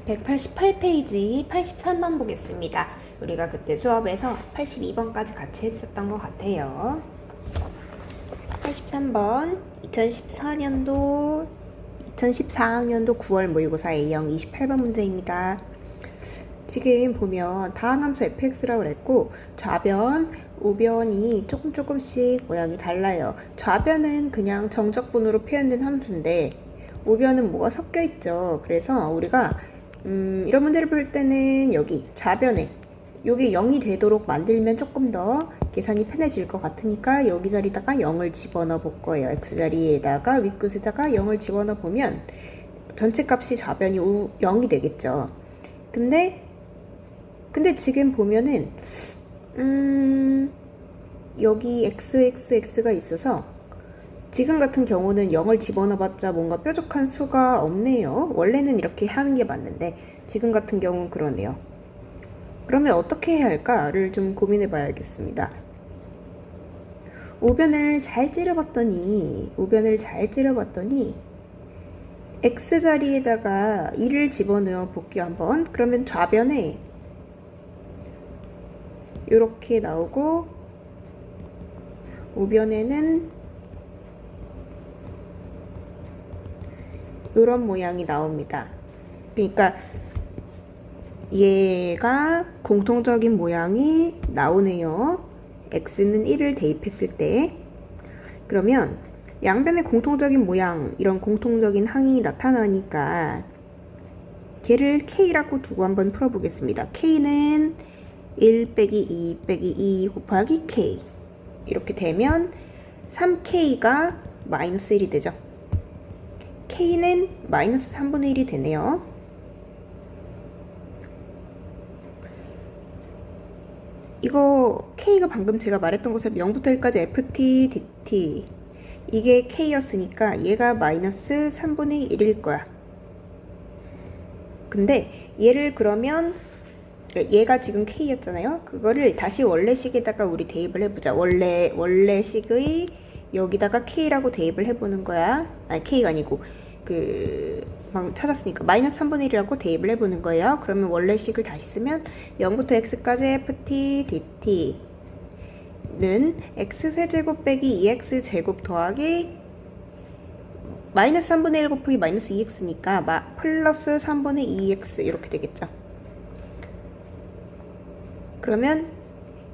188페이지 83번 보겠습니다. 우리가 그때 수업에서 82번까지 같이 했었던 것 같아요. 83번 2014학년도 9월 모의고사 A형 28번 문제입니다. 지금 보면 다항함수 fx라고 그랬고 좌변, 우변이 조금씩 모양이 달라요. 좌변은 그냥 정적분으로 표현된 함수인데 우변은 뭐가 섞여 있죠. 그래서 우리가 이런 문제를 볼 때는 여기 좌변에 여기 0이 되도록 만들면 조금 더 계산이 편해질 것 같으니까 여기 자리에다가 0을 집어넣어 볼 거예요. x자리에다가 윗끝에다가 0을 집어넣어 보면 전체 값이 좌변이 0이 되겠죠. 근데 지금 보면은 여기 x가 있어서 지금 같은 경우는 0을 집어넣어봤자 뭔가 뾰족한 수가 없네요. 원래는 이렇게 하는 게 맞는데 지금 같은 경우는 그러네요. 그러면 어떻게 해야 할까를 좀 고민해 봐야겠습니다. 우변을 잘 찌려봤더니 x자리에다가 2를 집어넣어 볼게요. 한번. 그러면 좌변에 이렇게 나오고 우변에는 이런 모양이 나옵니다. 그러니까 얘가 공통적인 모양이 나오네요. x는 1을 대입했을 때. 그러면 양변의 공통적인 모양, 이런 공통적인 항이 나타나니까 걔를 k라고 두고 한번 풀어보겠습니다. k는 1 빼기 2 빼기 2 곱하기 k 이렇게 되면 3k가 마이너스 1이 되죠. k는 마이너스 3분의 1이 되네요. 이거 k가 방금 제가 말했던 것처럼 0부터 1까지 ft, dt 이게 k였으니까 얘가 마이너스 3분의 1일 거야. 근데 얘를 그러면 얘가 지금 k였잖아요. 그거를 다시 원래식에다가 우리 대입을 해보자. 원래식의 여기다가 k라고 대입을 해보는 거야. 아니 k가 아니고 막 찾았으니까 마이너스 3분의 1이라고 대입을 해보는 거예요. 그러면 원래식을 다시 쓰면 0부터 x까지 ft, dt는 x세제곱 빼기 2x제곱 더하기 마이너스 3분의 1 곱하기 마이너스 2x니까 플러스 3분의 2x 이렇게 되겠죠. 그러면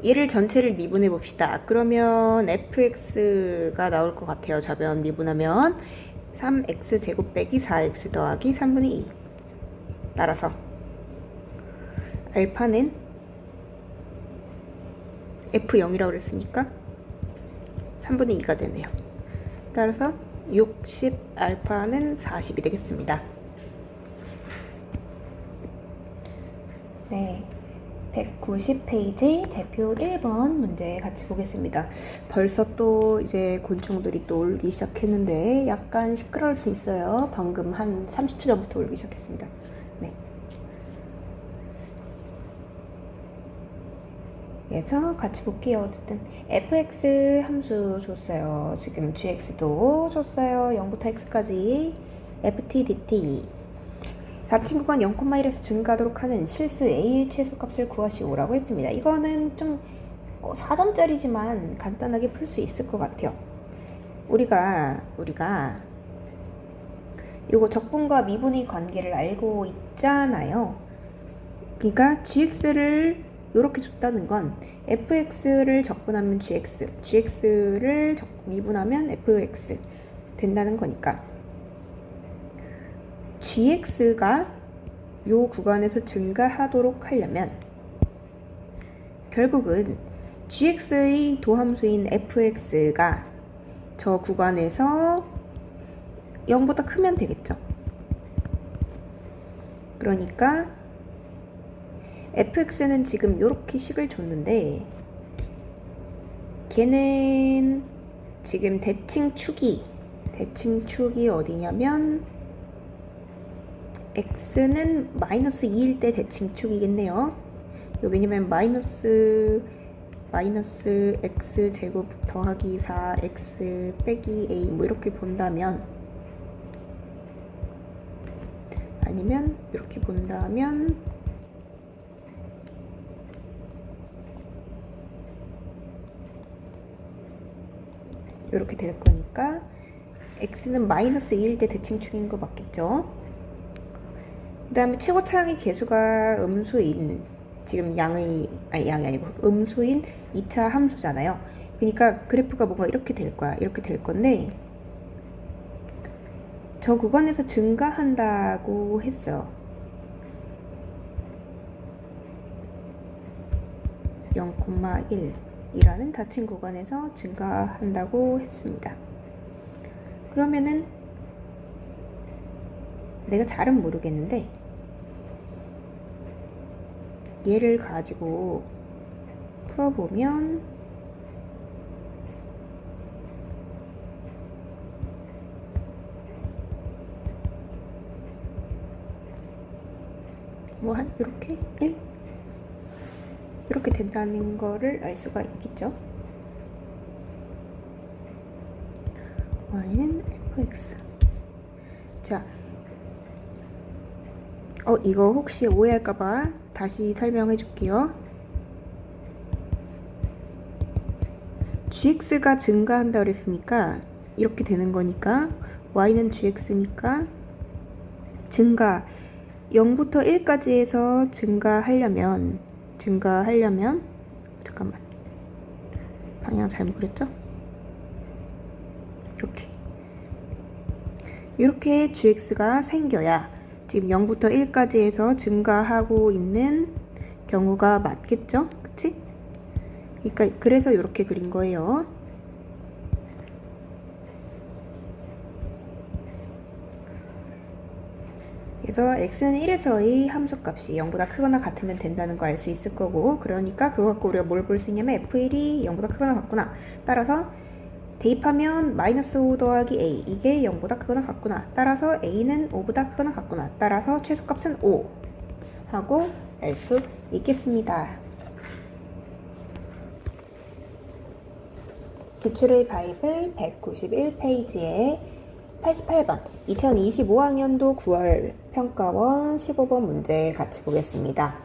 얘를 전체를 미분해 봅시다. 그러면 fx가 나올 것 같아요. 좌변 미분하면 3x 제곱 빼기 4x 더하기 3분의 2 따라서 알파는 f0이라고 그랬으니까 3분의 2가 되네요. 따라서 60 알파는 40이 되겠습니다. 네. 190페이지 대표 1번 문제 같이 보겠습니다. 벌써 또 이제 곤충들이 또 울기 시작했는데 약간 시끄러울 수 있어요. 방금 한 30초 전부터 울기 시작했습니다. 네. 그래서 같이 볼게요. 어쨌든 fx 함수 줬어요. 지금 gx도 줬어요. 0부터 x까지 ft, dt 4층 구간 0,1에서 증가하도록 하는 실수 A의 최소값을 구하시오라고 했습니다. 이거는 좀 4점짜리지만 간단하게 풀 수 있을 것 같아요. 우리가 요거 적분과 미분의 관계를 알고 있잖아요. 그러니까 gx를 이렇게 줬다는 건 fx를 적분하면 gx를 미분하면 fx 된다는 거니까 gx가 요 구간에서 증가하도록 하려면 결국은 gx의 도함수인 fx가 저 구간에서 0보다 크면 되겠죠. 그러니까 fx는 지금 이렇게 식을 줬는데 걔는 지금 대칭축이 어디냐면 x는 마이너스 2일 때 대칭축이겠네요. 왜냐면 마이너스 x 제곱 더하기 4x 빼기 a 뭐 이렇게 본다면 아니면 이렇게 본다면 이렇게 될 거니까 x는 마이너스 2일 때 대칭축인 거 맞겠죠? 그 다음에 최고차항의 계수가 음수인, 지금 양이 아니고 음수인 2차 함수잖아요. 그러니까 그래프가 뭔가 이렇게 될 거야. 이렇게 될 건데 저 구간에서 증가한다고 했어요. 0,1이라는 닫힌 구간에서 증가한다고 했습니다. 그러면은 내가 잘은 모르겠는데 얘를 가지고 풀어보면 뭐 한 이렇게 1 이렇게 된다는 거를 알 수가 있겠죠. y는 fx. 자, 이거 혹시 오해할까봐 다시 설명해 줄게요. gx가 증가한다 그랬으니까 이렇게 되는 거니까 y는 gx니까 증가 0부터 1까지 해서 증가하려면 잠깐만 방향 잘못 그렸죠? 이렇게 gx가 생겨야 지금 0부터 1까지 해서 증가하고 있는 경우가 맞겠죠? 그치? 그러니까 그래서 이렇게 그린 거예요. 그래서 x는 1에서의 함수값이 0보다 크거나 같으면 된다는 거 알 수 있을 거고, 그러니까 그거 갖고 우리가 뭘 볼 수 있냐면 f1이 0보다 크거나 같구나. 따라서 대입하면 마이너스 5 더하기 a, 이게 0보다 크거나 같구나. 따라서 a는 5보다 크거나 같구나. 따라서 최소값은 5 하고 알 수 있겠습니다. 기출의 바이블 191페이지에 88번 2025학년도 9월 평가원 15번 문제 같이 보겠습니다.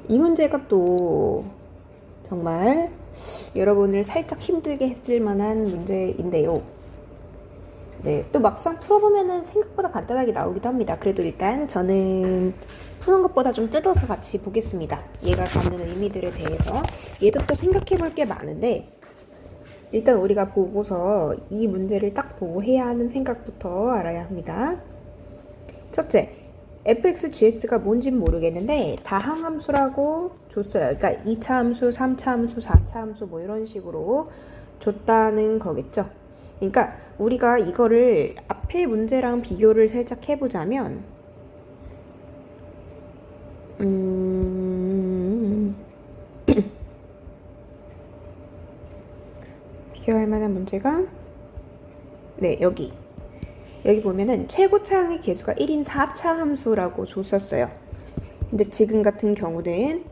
이 문제가 또 정말 여러분을 살짝 힘들게 했을 만한 문제인데요. 네, 또 막상 풀어보면은 생각보다 간단하게 나오기도 합니다. 그래도 일단 저는 푸는 것보다 좀 뜯어서 같이 보겠습니다. 얘가 갖는 의미들에 대해서. 얘도 또 생각해 볼 게 많은데 일단 우리가 보고서 이 문제를 딱 보고 해야 하는 생각부터 알아야 합니다. 첫째, fx, gx가 뭔진 모르겠는데 다항함수라고 줬어요. 그러니까 2차 함수, 3차 함수, 4차 함수 뭐 이런 식으로 줬다는 거겠죠. 그러니까 우리가 이거를 앞에 문제랑 비교를 살짝 해보자면 비교할 만한 문제가 여기 보면은 최고차항의 계수가 1인 4차 함수라고 줬었어요. 근데 지금 같은 경우는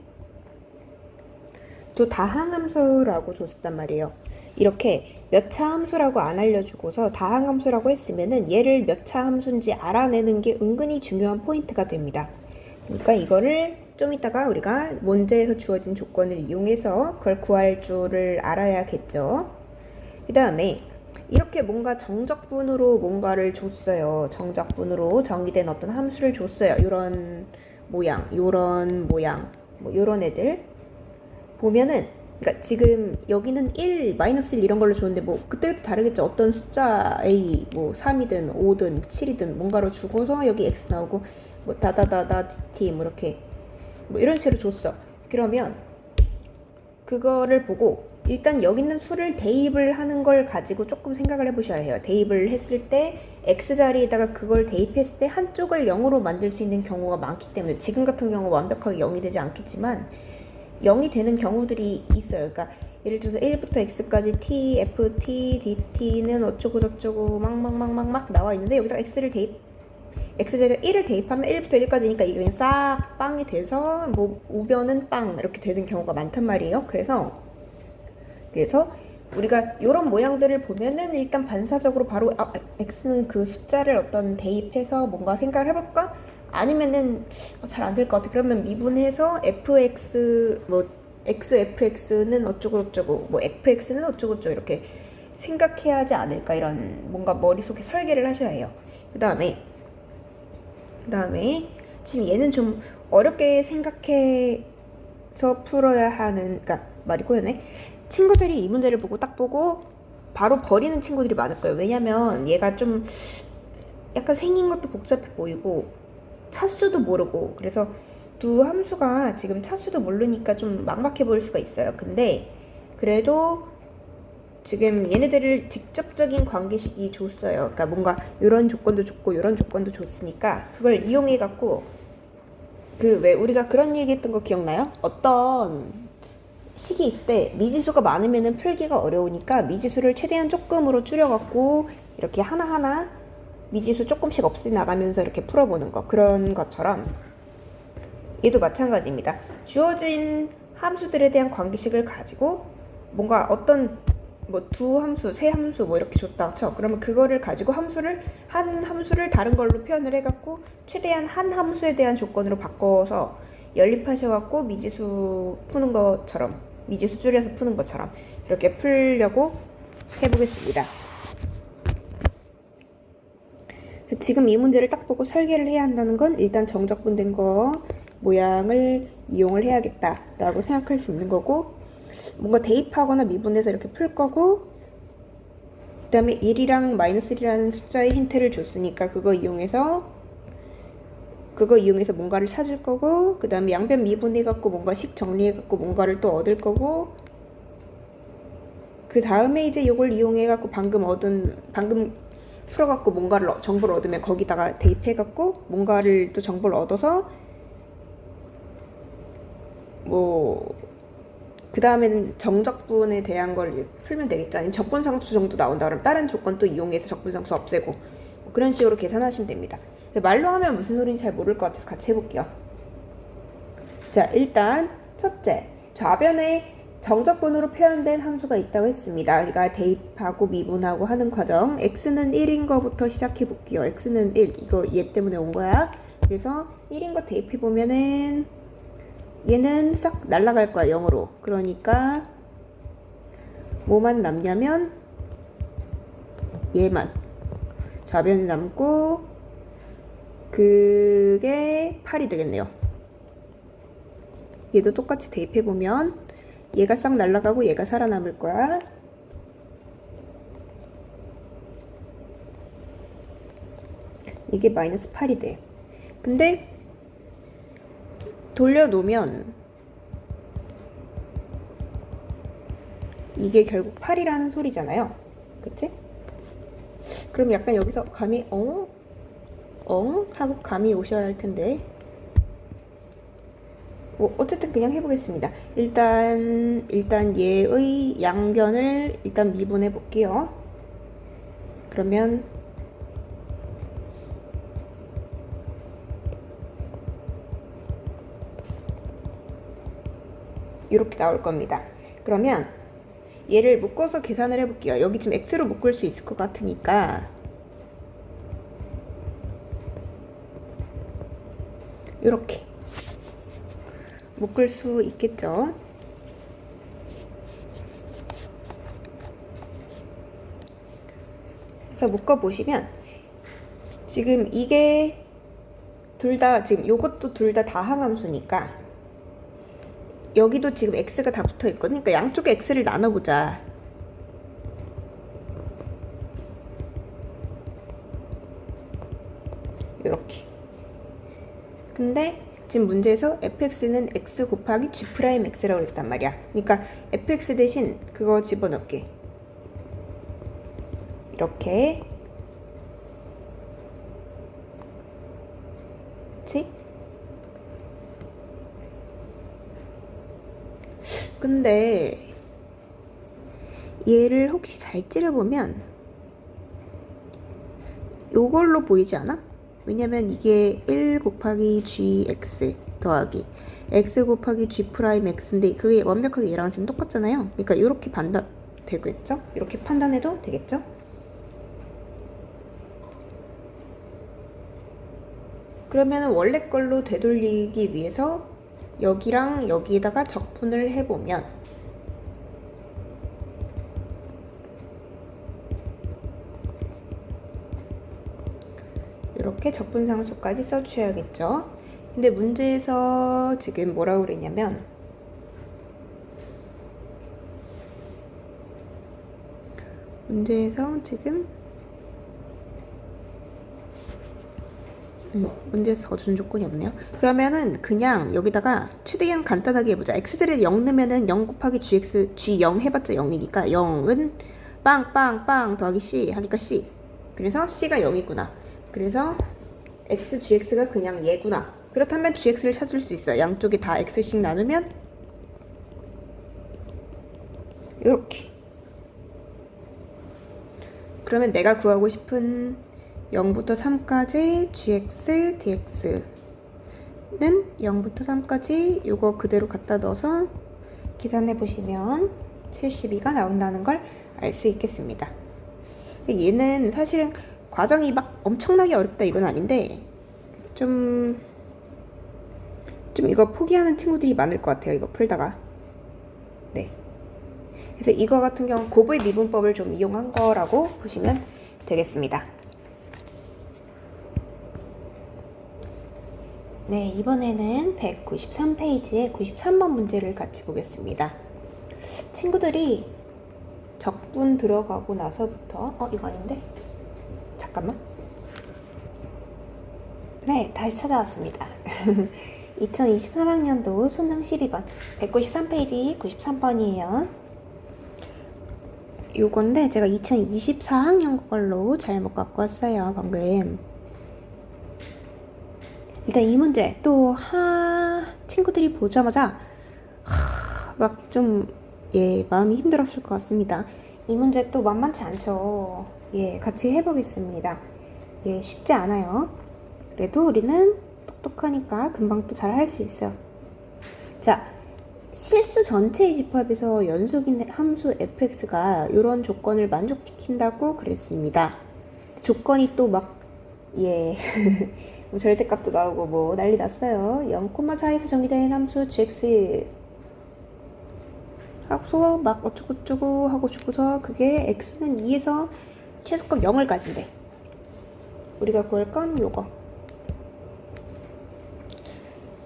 또 다항함수라고 줬단 말이에요. 이렇게 몇 차 함수라고 안 알려주고서 다항함수라고 했으면은 얘를 몇 차 함수인지 알아내는 게 은근히 중요한 포인트가 됩니다. 그러니까 이거를 좀 이따가 우리가 문제에서 주어진 조건을 이용해서 그걸 구할 줄을 알아야겠죠. 그 다음에 이렇게 뭔가 정적분으로 뭔가를 줬어요. 정적분으로 정의된 어떤 함수를 줬어요. 요런 모양, 뭐 요런 애들 보면은, 그러니까 지금 여기는 1, 마이너스 1 이런 걸로 줬는데 뭐 그때그때 다르겠죠. 어떤 숫자 A, 뭐 3이든 5든 7이든 뭔가로 주고서 여기 X 나오고 뭐 다다다다 DT 뭐 이렇게 뭐 이런 식으로 줬어. 그러면 그거를 보고 일단 여기 있는 수를 대입을 하는 걸 가지고 조금 생각을 해보셔야 해요. 대입을 했을 때 X자리에다가 그걸 대입했을 때 한쪽을 0으로 만들 수 있는 경우가 많기 때문에 지금 같은 경우 완벽하게 0이 되지 않겠지만 0이 되는 경우들이 있어요. 그러니까 예를 들어서 1부터 X까지 T, F, T, DT는 어쩌고 저쩌고 막 나와 있는데 여기다 X자리에 1을 대입하면 1부터 1까지니까 이게 그냥 싹 빵이 돼서 뭐 우변은 빵 이렇게 되는 경우가 많단 말이에요. 그래서 우리가 이런 모양들을 보면은 일단 반사적으로 바로 x는 그 숫자를 어떤 대입해서 뭔가 생각을 해볼까? 아니면은 잘 안 될 것 같아. 그러면 미분해서 fx 뭐 xfx는 어쩌고 저쩌고 뭐 fx는 어쩌고 저쩌고 이렇게 생각해야 하지 않을까, 이런 뭔가 머릿속에 설계를 하셔야 해요. 그 다음에 지금 얘는 좀 어렵게 생각해서 풀어야 하는, 그러니까 말이 꼬였네. 친구들이 이 문제를 보고 딱 보고 바로 버리는 친구들이 많을 거예요. 왜냐면 얘가 좀 약간 생긴 것도 복잡해 보이고 차수도 모르고, 그래서 두 함수가 지금 차수도 모르니까 좀 막막해 보일 수가 있어요. 근데 그래도 지금 얘네들을 직접적인 관계식이 줬어요. 그러니까 뭔가 이런 조건도 줬고 이런 조건도 줬으니까 그걸 이용해 갖고, 그 왜 우리가 그런 얘기했던 거 기억나요? 어떤 식이 있을 때 미지수가 많으면은 풀기가 어려우니까 미지수를 최대한 조금으로 줄여갖고 이렇게 하나하나 미지수 조금씩 없애 나가면서 이렇게 풀어보는 거, 그런 것처럼 얘도 마찬가지입니다. 주어진 함수들에 대한 관계식을 가지고 뭔가 어떤 뭐 두 함수, 세 함수 뭐 이렇게 줬다 쳐. 그러면 그거를 가지고 한 함수를 다른 걸로 표현을 해갖고 최대한 한 함수에 대한 조건으로 바꿔서 연립하셔갖고 미지수 푸는 것처럼, 미지수 줄여서 푸는 것처럼 이렇게 풀려고 해보겠습니다. 지금 이 문제를 딱 보고 설계를 해야 한다는 건 일단 정적분된 거 모양을 이용을 해야겠다라고 생각할 수 있는 거고, 뭔가 대입하거나 미분해서 이렇게 풀 거고, 그 다음에 1이랑 마이너스 1이라는 숫자의 힌트를 줬으니까 그거 이용해서 뭔가를 찾을 거고, 그 다음에 양변 미분해갖고 뭔가 식 정리해갖고 뭔가를 또 얻을 거고, 그 다음에 이제 이걸 이용해갖고 방금 풀어갖고 뭔가를 정보를 얻으면 거기다가 대입해갖고 뭔가를 또 정보를 얻어서 뭐 그 다음에는 정적분에 대한 걸 풀면 되겠죠. 아니면 적분상수 정도 나온다 그러면 다른 조건 또 이용해서 적분상수 없애고 뭐 그런 식으로 계산하시면 됩니다. 말로 하면 무슨 소리인지 잘 모를 것 같아서 같이 해볼게요. 자, 일단 첫째, 좌변에 정적분으로 표현된 함수가 있다고 했습니다. 우리가 대입하고 미분하고 하는 과정, x는 1인 거부터 시작해 볼게요. x는 1, 이거 얘 때문에 온 거야. 그래서 1인 거 대입해 보면은 얘는 싹 날아갈 거야, 0으로. 그러니까 뭐만 남냐면 얘만 좌변에 남고, 그게 8이 되겠네요. 얘도 똑같이 대입해 보면 얘가 싹 날아가고 얘가 살아남을 거야. 이게 마이너스 8이 돼. 근데 돌려놓으면 이게 결국 8이라는 소리잖아요. 그치? 그럼 약간 여기서 감이 하고 감이 오셔야 할 텐데, 뭐 어쨌든 그냥 해보겠습니다. 일단 얘의 양변을 일단 미분해 볼게요. 그러면 이렇게 나올 겁니다. 그러면 얘를 묶어서 계산을 해볼게요. 여기 지금 x로 묶을 수 있을 것 같으니까 이렇게 묶을 수 있겠죠. 그래서 묶어보시면 지금 이게 둘 다, 지금 요것도 둘 다 다항함수니까 여기도 지금 x가 다 붙어 있거든요. 그러니까 양쪽에 x를 나눠보자. 이렇게. 근데 지금 문제에서 fx는 x 곱하기 g'x라고 했단 말이야. 그러니까 fx 대신 그거 집어넣게. 이렇게. 그치? 근데 얘를 혹시 잘 찌려보면 요걸로 보이지 않아? 왜냐면 이게 1 곱하기 gx 더하기 x 곱하기 g'x인데 그게 완벽하게 얘랑 지금 똑같잖아요. 그러니까 이렇게 되겠죠? 이렇게 판단해도 되겠죠? 그러면 원래 걸로 되돌리기 위해서 여기랑 여기에다가 적분을 해보면 이렇게 적분상수까지 써주셔야겠죠. 근데 문제에서 지금 뭐라고 그랬냐면 문제에서 지금 문제에서 더 주는 조건이 없네요. 그러면은 그냥 여기다가 최대한 간단하게 해보자. x제를 0 넣으면은 0 곱하기 gx, g0 해봤자 0이니까 0은 빵빵빵 더하기 c 하니까 c. 그래서 c가 0이구나. 그래서 x, gx가 그냥 얘구나. 그렇다면 gx를 찾을 수 있어요. 양쪽이 다 x씩 나누면 이렇게. 그러면 내가 구하고 싶은 0부터 3까지 gx, dx는 0부터 3까지 이거 그대로 갖다 넣어서 계산해 보시면 72가 나온다는 걸 알 수 있겠습니다. 얘는 사실은 과정이 막 엄청나게 어렵다 이건 아닌데 좀 이거 포기하는 친구들이 많을 것 같아요. 이거 풀다가. 네. 그래서 이거 같은 경우 곱의 미분법을 좀 이용한 거라고 보시면 되겠습니다. 네, 이번에는 193페이지의 93번 문제를 같이 보겠습니다. 친구들이 적분 들어가고 나서부터 이거 아닌데? 잠깐만. 네, 다시 찾아왔습니다. 2023학년도 수능 12번 193페이지 93번이에요. 요건데 제가 2024학년 걸로 잘못 갖고 왔어요. 방금. 일단 이 문제 또 친구들이 보자마자 막 좀 마음이 힘들었을 것 같습니다. 이 문제 또 만만치 않죠. 같이 해보겠습니다. 쉽지 않아요. 그래도 우리는 똑똑하니까 금방 또 잘 할 수 있어요. 자, 실수 전체의 집합에서 연속인 함수 fx가 이런 조건을 만족시킨다고 그랬습니다. 조건이 또 막 뭐 절대값도 나오고 뭐 난리 났어요. 0,4에서 정의된 함수 gx 하고서 막 어쩌고저쩌고 하고 주고서 그게 x는 2에서 최소값 0을 가진대. 우리가 구할 건 요거.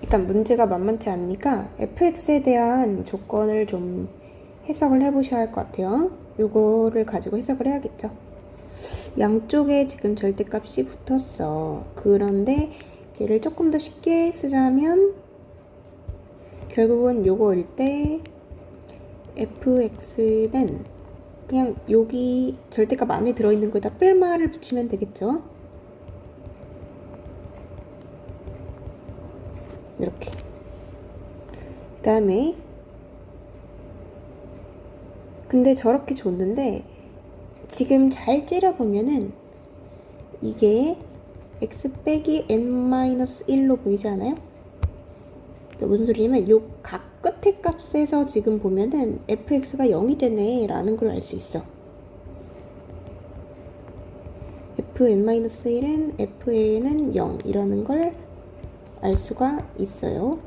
일단 문제가 만만치 않으니까 fx에 대한 조건을 좀 해석을 해보셔야 할 것 같아요. 요거를 가지고 해석을 해야겠죠. 양쪽에 지금 절대값이 붙었어. 그런데 얘를 조금 더 쉽게 쓰자면 결국은 요거일 때 fx는 그냥 여기 절대값 안에 들어있는 거에다 뿔마를 붙이면 되겠죠. 이렇게. 그 다음에 근데 저렇게 줬는데 지금 잘 째려보면은 이게 x 빼기 n-1로 보이지 않아요? 무슨 소리냐면 요 각 끝의 값에서 지금 보면은 fx가 0이 되네 라는 걸 알 수 있어. fn-1은 fa는 0 이라는 걸 알 수가 있어요.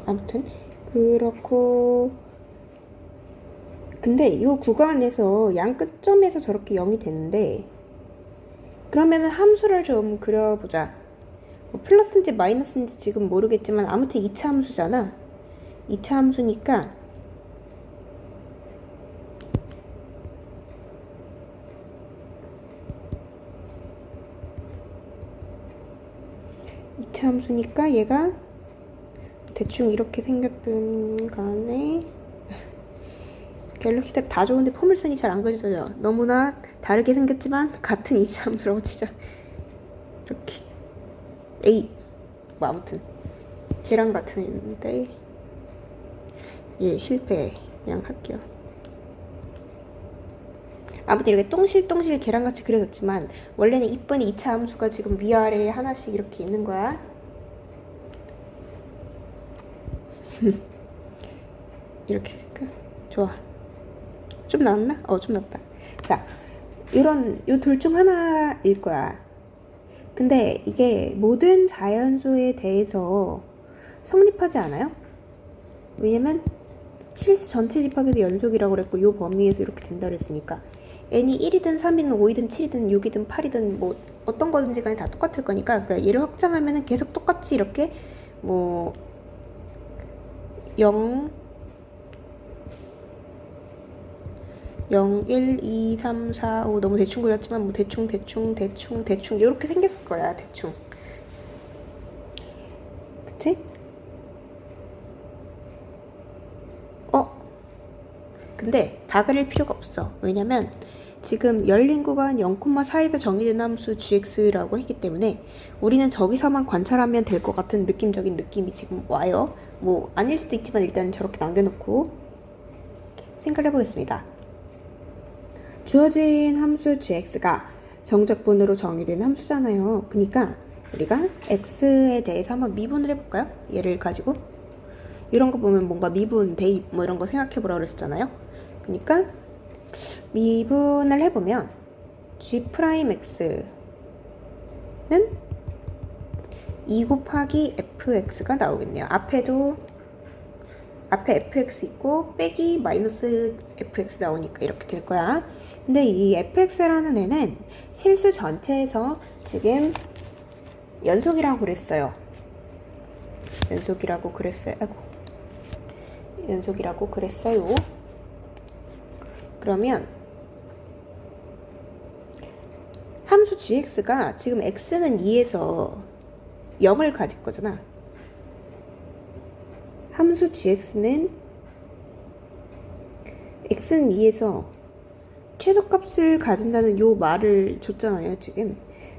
아무튼 그렇고 근데 이 구간에서 양 끝점에서 저렇게 0이 되는데 그러면은 함수를 좀 그려보자. 뭐 플러스인지 마이너스인지 지금 모르겠지만 아무튼 2차 함수잖아. 2차 함수니까 얘가 대충 이렇게 생겼든 간에 갤럭시 탭 다 좋은데 포물선이 잘 안 그려져요. 너무나 다르게 생겼지만 같은 2차 함수라고 치자. 이렇게 A 뭐 아무튼 계란 같은 애인데 실패 그냥 할게요. 아무튼 이렇게 똥실똥실 계란같이 그려졌지만 원래는 이쁜 2차 함수가 지금 위아래에 하나씩 이렇게 있는 거야. 이렇게 할까? 좋아. 좀 나왔나? 좀 나왔다. 자, 요 둘 중 하나일 거야. 근데 이게 모든 자연수에 대해서 성립하지 않아요? 왜냐면 실수 전체 집합에서 연속이라고 그랬고 요 범위에서 이렇게 된다 그랬으니까 n이 1이든 3이든 5이든 7이든 6이든 8이든 뭐 어떤 거든지 간에 다 똑같을 거니까 그러니까 얘를 확장하면은 계속 똑같이 이렇게 뭐 0 0, 1, 2, 3, 4, 5 너무 대충 그렸지만 뭐 대충 이렇게 생겼을 거야. 대충. 그치? 근데 다 그릴 필요가 없어. 왜냐면 지금 열린 구간 0,4에서 정의된 함수 gx라고 했기 때문에 우리는 저기서만 관찰하면 될 것 같은 느낌적인 느낌이 지금 와요. 뭐 아닐 수도 있지만 일단 저렇게 남겨놓고 생각을 해보겠습니다. 주어진 함수 gx가 정적분으로 정의된 함수잖아요. 그러니까 우리가 x에 대해서 한번 미분을 해볼까요? 얘를 가지고 이런 거 보면 뭔가 미분, 대입 뭐 이런 거 생각해보라 그랬었잖아요. 그러니까 미분을 해보면 g'x는 2 곱하기 fx가 나오겠네요. 앞에 fx 있고 빼기 마이너스 fx 나오니까 이렇게 될 거야. 근데 이 fx라는 애는 실수 전체에서 지금 연속이라고 그랬어요. 연속이라고 그랬어요. 그러면 함수 gx가 지금 x는 2에서 0을 가질 거잖아. 함수 gx는 x는 2에서 최소값을 가진다는 요 말을 줬잖아요. 지금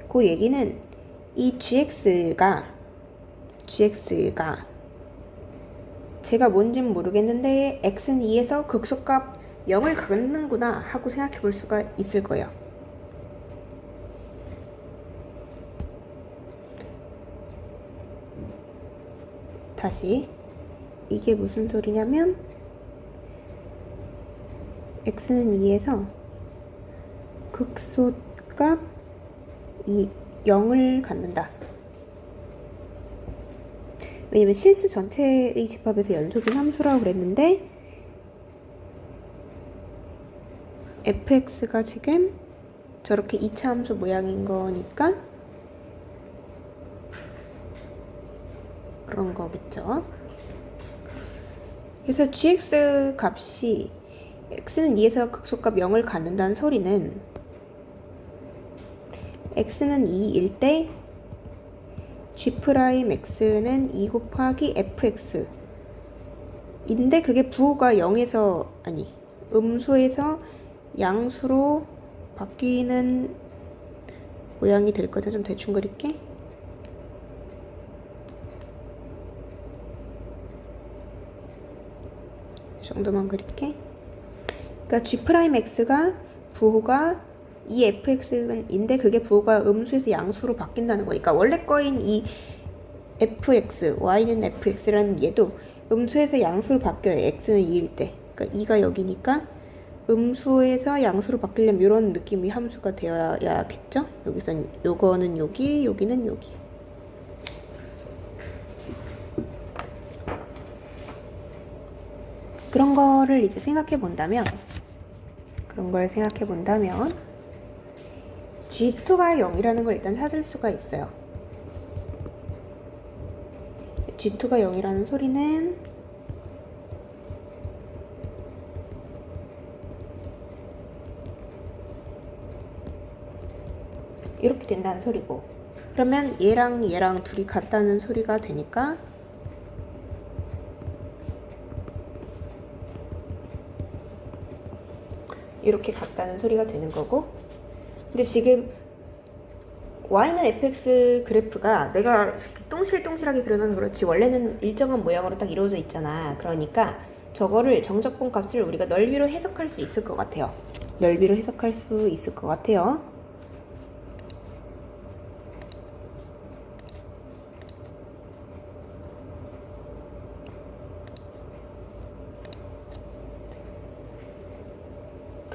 그 얘기는 이 gx가 제가 뭔진 모르겠는데 x는 2에서 극소값 0을 갖는구나 하고 생각해 볼 수가 있을 거예요. 다시 이게 무슨 소리냐면 x는 2에서 극소값 0을 갖는다. 왜냐면 실수 전체의 집합에서 연속인 함수라고 그랬는데 fx가 지금 저렇게 2차 함수 모양인 거니까 그런 거겠죠. 그래서 gx 값이 x는 2에서 극소값 0을 갖는다는 소리는 x는 2일 때 g'x는 2 곱하기 fx 인데 그게 부호가 0에서 음수에서 양수로 바뀌는 모양이 될 거죠. 좀 대충 그릴게. 이 정도만 그릴게. 그러니까 g'x가 부호가 이 fx인데 그게 부호가 음수에서 양수로 바뀐다는 거니까 원래 거인 이 fx, y는 fx라는 얘도 음수에서 양수로 바뀌어요. x는 2일 때. 그러니까 2가 여기니까 음수에서 양수로 바뀌려면 이런 느낌의 함수가 되어야겠죠? 여기선 요거는 여기, 여기는 여기. 그런 거를 이제 생각해 본다면 G2가 0이라는 걸 일단 찾을 수가 있어요. G2가 0이라는 소리는 이렇게 된다는 소리고, 그러면 얘랑 둘이 같다는 소리가 되니까 이렇게 같다는 소리가 되는 거고, 근데 지금 y는 fx 그래프가 내가 이렇게 똥실똥실하게 그려놔서 그렇지 원래는 일정한 모양으로 딱 이루어져 있잖아. 그러니까 저거를 정적분 값을 우리가 넓이로 해석할 수 있을 것 같아요.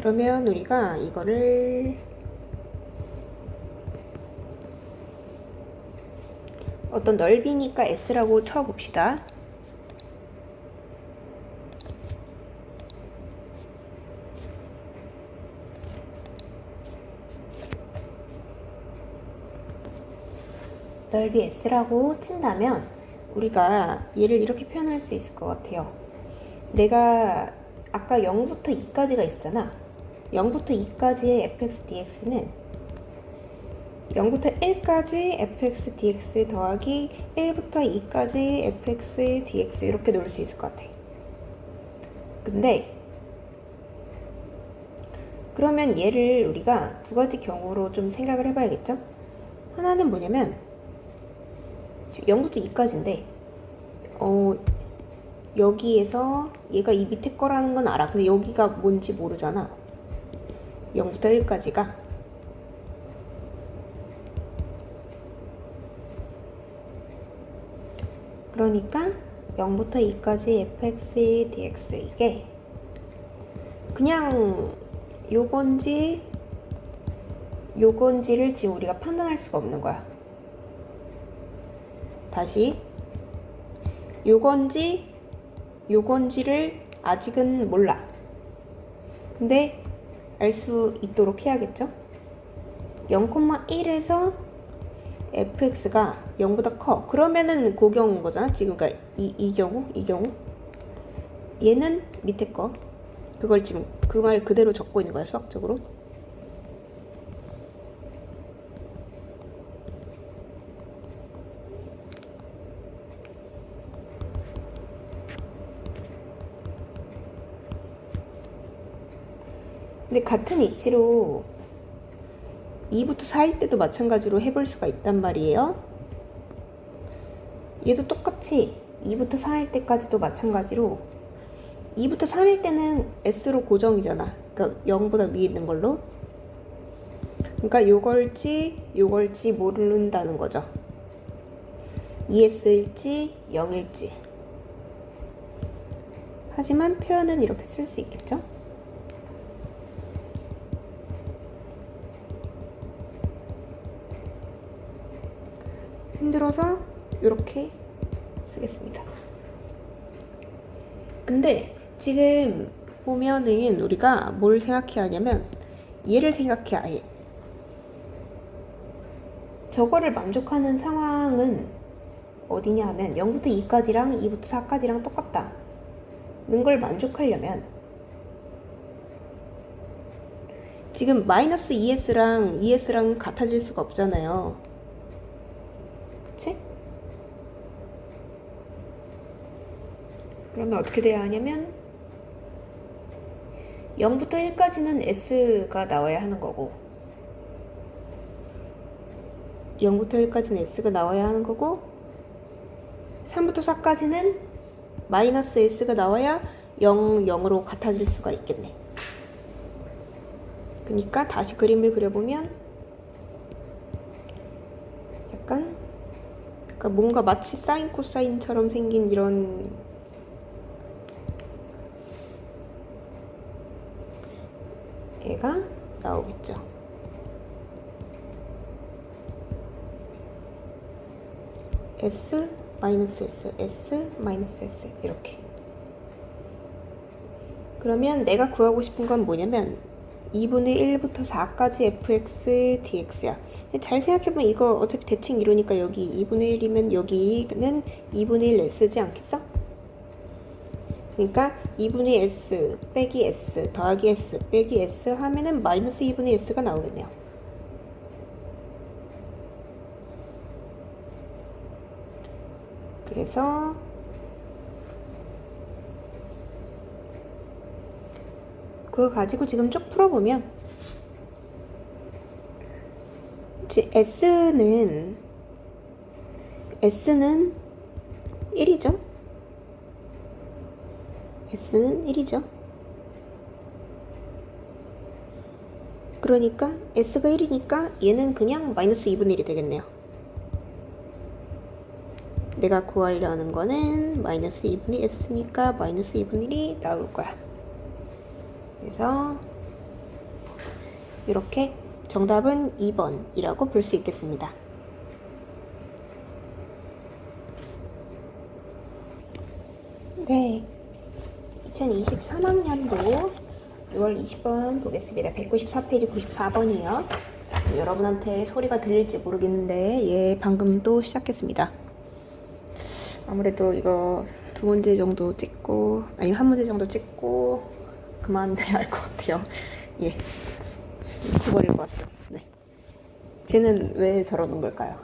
그러면 우리가 이거를 어떤 넓이니까 S라고 쳐봅시다. 넓이 S라고 친다면 우리가 얘를 이렇게 표현할 수 있을 것 같아요. 내가 아까 0부터 2까지가 있었잖아. 0부터 2까지의 fx dx는 0부터 1까지 fx dx 더하기 1부터 2까지 fx dx 이렇게 놓을 수 있을 것 같아. 근데 그러면 얘를 우리가 두 가지 경우로 좀 생각을 해봐야겠죠? 하나는 뭐냐면 0부터 2까지인데 여기에서 얘가 이 밑에 거라는 건 알아. 근데 여기가 뭔지 모르잖아. 0부터 1까지가. 그러니까 0부터 2까지 fx dx 이게 그냥 요건지를 지금 우리가 판단할 수가 없는 거야. 다시 요건지를 아직은 몰라. 근데 알 수 있도록 해야겠죠? 0,1에서 fx가 0보다 커. 그러면은 그 경우인 거잖아. 지금 그러니까 이 경우 얘는 밑에 거. 그걸 지금 그 말 그대로 적고 있는 거야, 수학적으로. 근데 같은 이치로 2부터 4일 때도 마찬가지로 해볼 수가 있단 말이에요. 얘도 똑같이 2부터 4일 때까지도 마찬가지로 2부터 3일 때는 S로 고정이잖아. 그러니까 0보다 위에 있는 걸로. 그러니까 요걸지 모른다는 거죠. 2S일지 0일지. 하지만 표현은 이렇게 쓸 수 있겠죠? 힘들어서 이렇게 쓰겠습니다. 근데 지금 보면은 우리가 뭘 생각해야 하냐면 얘를 생각해야 해. 저거를 만족하는 상황은 어디냐 하면 0부터 2까지랑 2부터 4까지랑 똑같다 는 걸 만족하려면 지금 마이너스 2s랑 같아질 수가 없잖아요. 그치? 그러면 어떻게 돼야 하냐면 0부터 1까지는 s가 나와야 하는 거고 0부터 1까지는 s가 나와야 하는 거고 3부터 4까지는 마이너스 s가 나와야 0으로 같아질 수가 있겠네. 그러니까 다시 그림을 그려보면 약간 그러니까 뭔가 마치 사인 코사인처럼 생긴 이런 애가 나오겠죠. S 마이너스 S, S 마이너스 S 이렇게. 그러면 내가 구하고 싶은 건 뭐냐면 2분의 1부터 4까지 fx dx야. 잘 생각해보면 이거 어차피 대칭 이루니까 여기 2분의 1이면 여기는 2분의 1 s지 않겠어? 그러니까 2분의 s 빼기 s 더하기 s 빼기 s 하면은 마이너스 2분의 s가 나오겠네요. 그래서 그거 가지고 지금 쭉 풀어보면 S는 1이죠. S는 1이죠. 그러니까 S가 1이니까 얘는 그냥 마이너스 2분의 1이 되겠네요. 내가 구하려는 거는 마이너스 2분의 S니까 마이너스 2분의 1이 나올 거야. 그래서 이렇게 정답은 2번이라고 볼 수 있겠습니다. 네, 2023학년도 6월 20번 보겠습니다. 194페이지 94번이에요. 여러분한테 소리가 들릴지 모르겠는데 예, 방금 또 시작했습니다. 아무래도 이거 두 문제 정도 찍고 아니면 한 문제 정도 찍고 그만해야 할 것 같아요. 예, 미쳐버릴 것 같아요. 네, 쟤는 왜 저러는 걸까요?